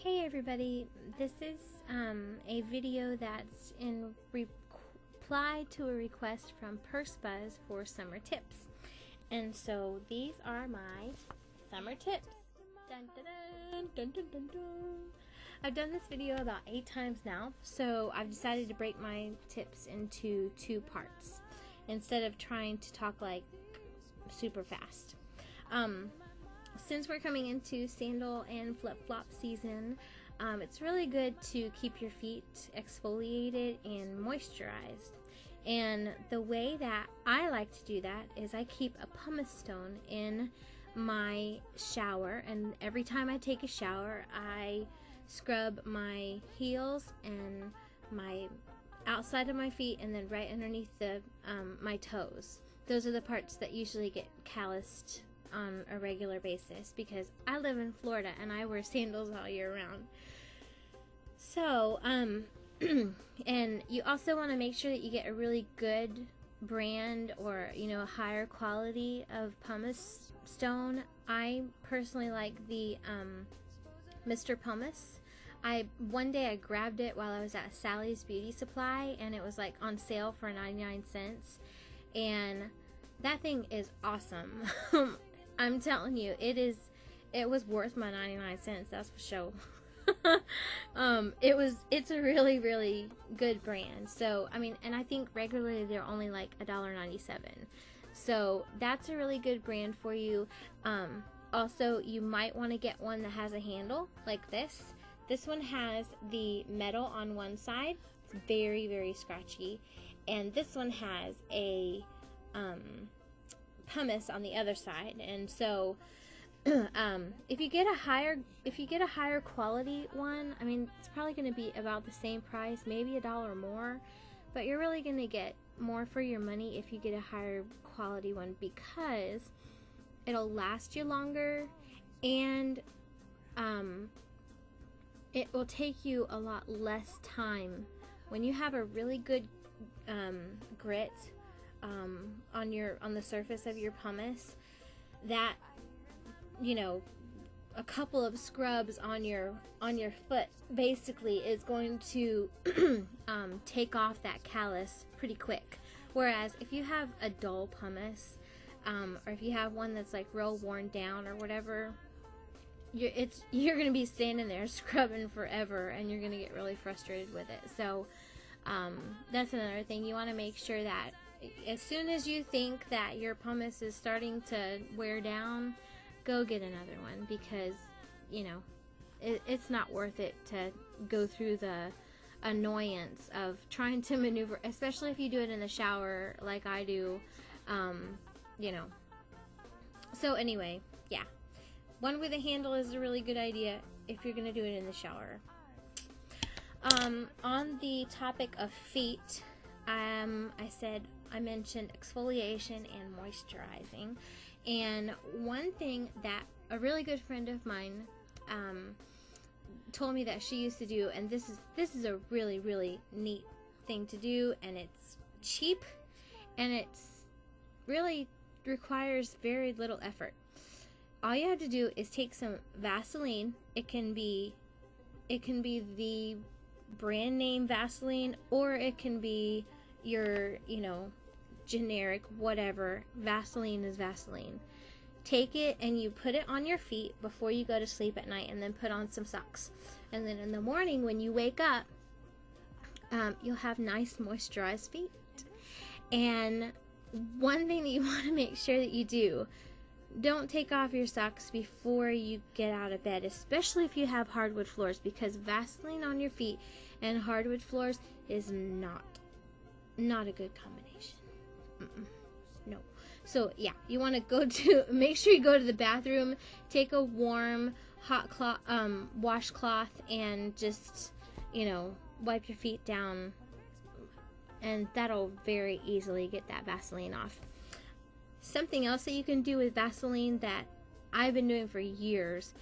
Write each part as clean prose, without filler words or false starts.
Hey everybody, this is a video that's in reply to a request from pursebuzz for summer tips. And so these are my summer tips. Dun, dun, dun, dun, dun, dun, dun. I've done this video about 8 times now, so I've decided to break my tips into 2 parts instead of trying to talk like super fast. Since we're coming into sandal and flip-flop season, it's really good to keep your feet exfoliated and moisturized. And the way that I like to do that is I keep a pumice stone in my shower, and every time I take a shower, I scrub my heels and my outside of my feet, and then right underneath the my toes. Those are the parts that usually get calloused on a regular basis because I live in Florida and I wear sandals all year round. So, and you also want to make sure that you get a really good brand or, a higher quality of pumice stone. I personally like the Mr. Pumice. One day I grabbed it while I was at Sally's Beauty Supply, and it was like on sale for 99 cents, and that thing is awesome. I'm telling you, it was worth my 99 cents, that's for sure. It's a really, really good brand. So, and I think regularly they're only like $1.97. So that's a really good brand for you. Also, you might want to get one that has a handle like this. This one has the metal on one side. It's very, very scratchy. And this one has a pumice on the other side. And so if you get a higher quality one, it's probably going to be about the same price, maybe $1 more, but you're really going to get more for your money if you get a higher quality one, because it'll last you longer, and it will take you a lot less time. When you have a really good grit on the surface of your pumice, that a couple of scrubs on your foot basically is going to take off that callus pretty quick. Whereas if you have a dull pumice, or if you have one that's like real worn down or whatever, you're gonna be standing there scrubbing forever, and you're gonna get really frustrated with it. So that's another thing. You want to make sure that as soon as you think that your pumice is starting to wear down, go get another one, because it's not worth it to go through the annoyance of trying to maneuver, especially if you do it in the shower like I do. So anyway, yeah, one with a handle is a really good idea if you're gonna do it in the shower. On the topic of feet, I mentioned exfoliation and moisturizing, and one thing that a really good friend of mine told me that she used to do, and this is a really, really neat thing to do, and it's cheap, and it's really requires very little effort. All you have to do is take some Vaseline. It can be the brand name Vaseline, or it can be your generic whatever. Vaseline is Vaseline. Take it and you put it on your feet before you go to sleep at night, and then put on some socks, and then in the morning when you wake up, you'll have nice moisturized feet. And one thing that you want to make sure that you do, don't take off your socks before you get out of bed, especially if you have hardwood floors, because Vaseline on your feet and hardwood floors is not a good combination. No. So yeah, you want to make sure you go to the bathroom, take a warm hot washcloth, and just wipe your feet down, and that'll very easily get that Vaseline off. Something else that you can do with Vaseline that I've been doing for years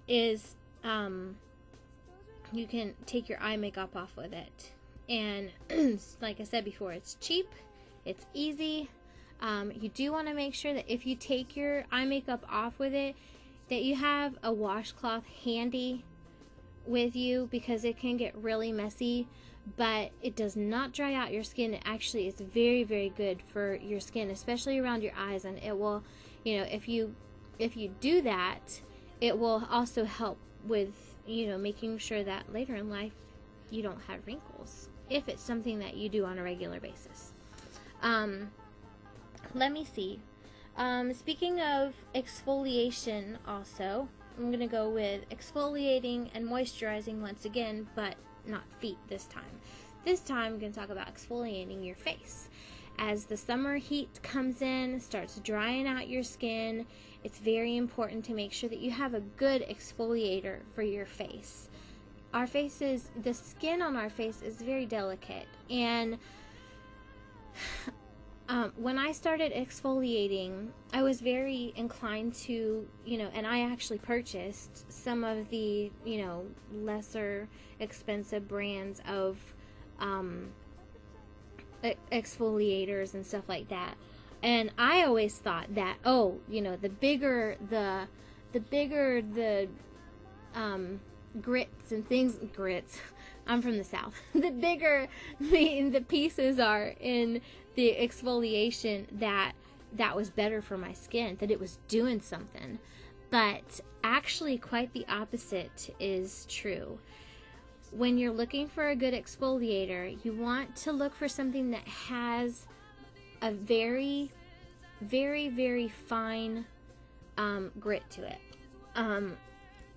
is you can take your eye makeup off with it. And like I said before, it's cheap, it's easy. You do want to make sure that if you take your eye makeup off with it, that you have a washcloth handy with you because it can get really messy, but it does not dry out your skin. It actually is very, very good for your skin, especially around your eyes, and it will, if you do that, it will also help with, making sure that later in life you don't have wrinkles, if it's something that you do on a regular basis. Let me see. Speaking of exfoliation also, I'm going to go with exfoliating and moisturizing once again, but not feet this time. This time I'm going to talk about exfoliating your face. As the summer heat comes in, starts drying out your skin, it's very important to make sure that you have a good exfoliator for your face. The skin on our face is very delicate, and when I started exfoliating, I was very inclined to, and I actually purchased some of the, lesser expensive brands of exfoliators and stuff like that. And I always thought that, the bigger the grits and things, I'm from the South. The bigger the pieces are in the exfoliation, that was better for my skin, that it was doing something. But actually quite the opposite is true. When you're looking for a good exfoliator, you want to look for something that has a very, very, very fine grit to it.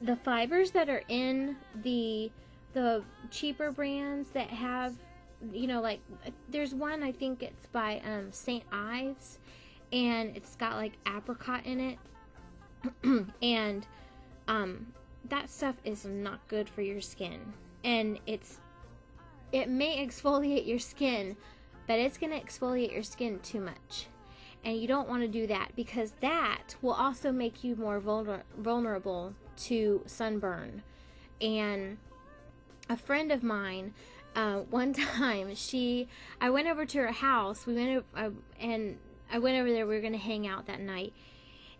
The fibers that are in the cheaper brands that have, like, there's one, I think it's by St. Ives, and it's got like apricot in it, and that stuff is not good for your skin, and it may exfoliate your skin, but it's going to exfoliate your skin too much, and you don't want to do that, because that will also make you more vulnerable to sunburn. And a friend of mine, one time, I went over to her house. I went over there. We were going to hang out that night,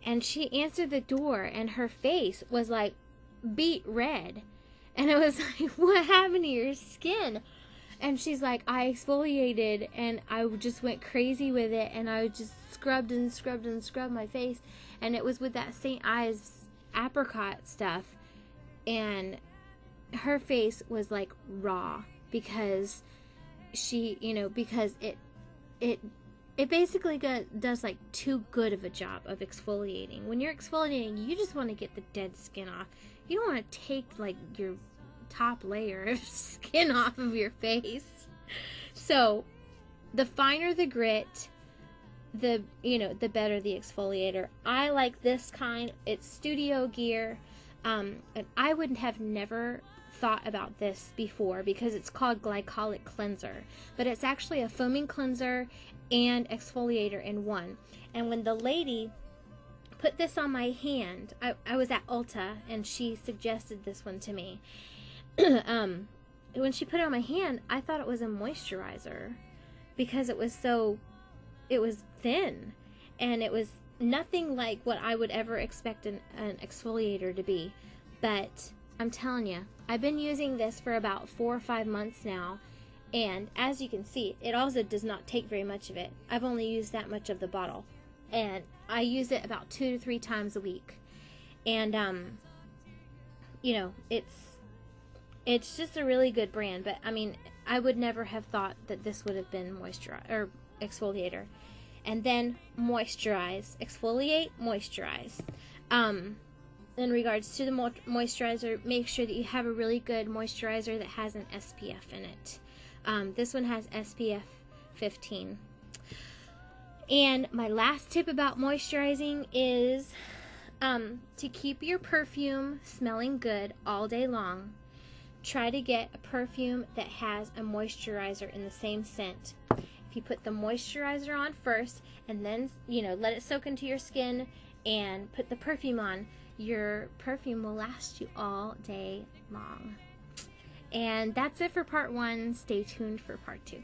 and she answered the door, and her face was like beet red, and I was like, "What happened to your skin?" And she's like, "I exfoliated, and I just went crazy with it, and I just scrubbed and scrubbed and scrubbed my face, and it was with that St. Ives apricot stuff, and her face was like raw, because because it basically does like too good of a job of exfoliating. When you're exfoliating, you just want to get the dead skin off. You don't want to take like your top layer of skin off of your face. So the finer the grit, the better the exfoliator. I like this kind. It's Studio Gear, and I would have never thought about this before because it's called glycolic cleanser, but it's actually a foaming cleanser and exfoliator in one. And when the lady put this on my hand, I was at Ulta, and she suggested this one to me. When she put it on my hand, I thought it was a moisturizer because it was thin, and it was nothing like what I would ever expect an exfoliator to be. But I'm telling you, I've been using this for about 4 or 5 months now, and as you can see, it also does not take very much of it. I've only used that much of the bottle, and I use it about 2 to 3 times a week. And it's just a really good brand. But I mean, I would never have thought that this would have been exfoliator. And then moisturize, exfoliate, moisturize. In regards to the moisturizer, make sure that you have a really good moisturizer that has an SPF in it. This one has SPF 15. And my last tip about moisturizing is to keep your perfume smelling good all day long. Try to get a perfume that has a moisturizer in the same scent. If you put the moisturizer on first and then, let it soak into your skin and put the perfume on, your perfume will last you all day long. And that's it for part 1. Stay tuned for part 2.